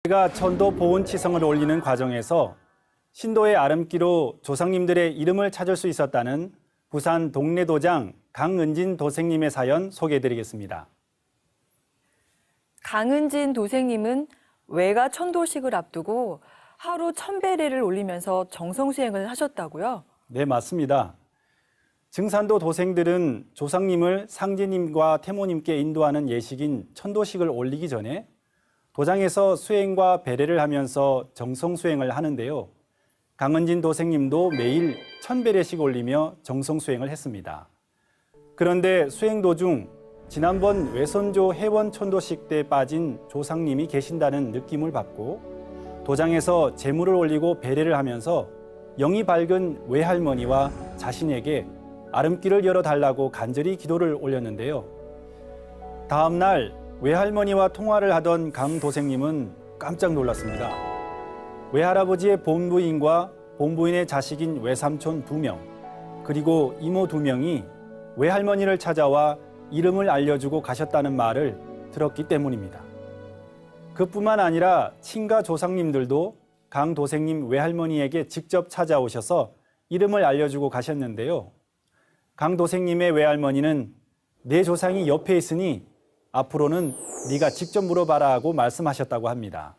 제가 천도 보훈치성을 올리는 과정에서 신도의 아름기로 조상님들의 이름을 찾을 수 있었다는 부산 동래도장 강은진 도생님의 사연 소개해드리겠습니다. 강은진 도생님은 외가 천도식을 앞두고 하루 1000배례를 올리면서 정성수행을 하셨다고요? 네, 맞습니다. 증산도 도생들은 조상님을 상제님과 태모님께 인도하는 예식인 천도식을 올리기 전에 도장에서 수행과 배례를 하면서 정성수행을 하는데요. 강은진 도생님도 매일 1000배례씩 올리며 정성수행을 했습니다. 그런데 수행 도중 지난번 외선조 해원 천도식 때 빠진 조상님이 계신다는 느낌을 받고 도장에서 제물을 올리고 배례를 하면서 영이 밝은 외할머니와 자신에게 아름길을 열어달라고 간절히 기도를 올렸는데요. 다음 날 외할머니와 통화를 하던 강 도생님은 깜짝 놀랐습니다. 외할아버지의 본부인과 본부인의 자식인 외삼촌 2명, 그리고 이모 2명이 외할머니를 찾아와 이름을 알려주고 가셨다는 말을 들었기 때문입니다. 그뿐만 아니라 친가 조상님들도 강 도생님 외할머니에게 직접 찾아오셔서 이름을 알려주고 가셨는데요. 강 도생님의 외할머니는 내 조상이 옆에 있으니 앞으로는 네가 직접 물어봐라 하고 말씀하셨다고 합니다.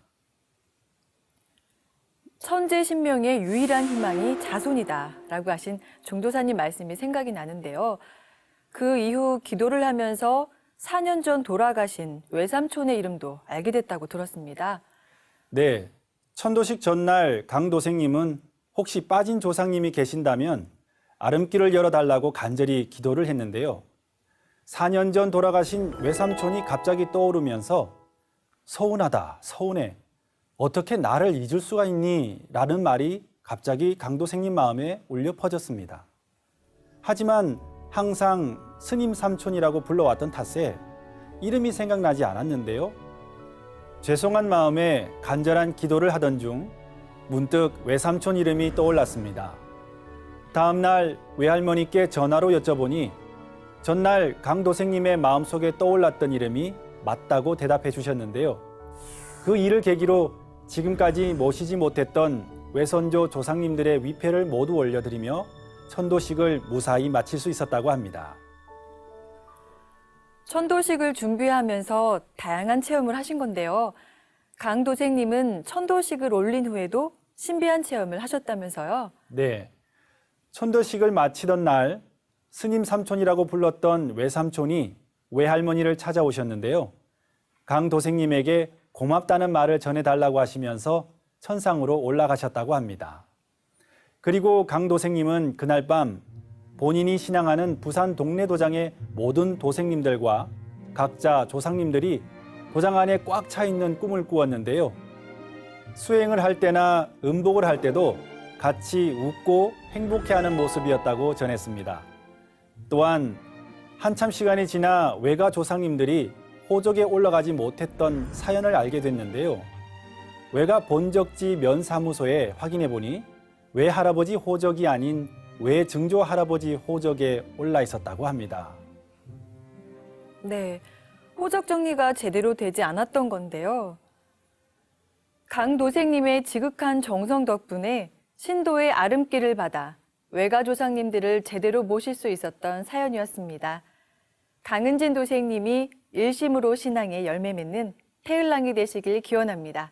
천재신명의 유일한 희망이 자손이다라고 하신 종도사님 말씀이 생각이 나는데요. 그 이후 기도를 하면서 4년 전 돌아가신 외삼촌의 이름도 알게 됐다고 들었습니다. 네, 천도식 전날 강 도생님은 혹시 빠진 조상님이 계신다면 아름길을 열어달라고 간절히 기도를 했는데요. 4년 전 돌아가신 외삼촌이 갑자기 떠오르면서 서운하다, 서운해. 어떻게 나를 잊을 수가 있니? 라는 말이 갑자기 강 도생님 마음에 울려 퍼졌습니다. 하지만 항상 스님 삼촌이라고 불러왔던 탓에 이름이 생각나지 않았는데요. 죄송한 마음에 간절한 기도를 하던 중 문득 외삼촌 이름이 떠올랐습니다. 다음 날 외할머니께 전화로 여쭤보니 전날 강 도생님의 마음속에 떠올랐던 이름이 맞다고 대답해 주셨는데요. 그 일을 계기로 지금까지 모시지 못했던 외선조 조상님들의 위패를 모두 올려드리며 천도식을 무사히 마칠 수 있었다고 합니다. 천도식을 준비하면서 다양한 체험을 하신 건데요. 강 도생님은 천도식을 올린 후에도 신비한 체험을 하셨다면서요? 네, 천도식을 마치던 날 스님 삼촌이라고 불렀던 외삼촌이 외할머니를 찾아오셨는데요. 강 도생님에게 고맙다는 말을 전해달라고 하시면서 천상으로 올라가셨다고 합니다. 그리고 강 도생님은 그날 밤 본인이 신앙하는 부산 동래도장의 모든 도생님들과 각자 조상님들이 도장 안에 꽉 차 있는 꿈을 꾸었는데요. 수행을 할 때나 음복을 할 때도 같이 웃고 행복해하는 모습이었다고 전했습니다. 또한 한참 시간이 지나 외가 조상님들이 호적에 올라가지 못했던 사연을 알게 됐는데요. 외가 본적지 면사무소에 확인해 보니 외할아버지 호적이 아닌 외증조 할아버지 호적에 올라 있었다고 합니다. 네, 호적 정리가 제대로 되지 않았던 건데요. 강 도생님의 지극한 정성 덕분에 신도의 아름길을 받아 외가 조상님들을 제대로 모실 수 있었던 사연이었습니다. 강은진 도생님이 일심으로 신앙에 열매 맺는 태을랑이 되시길 기원합니다.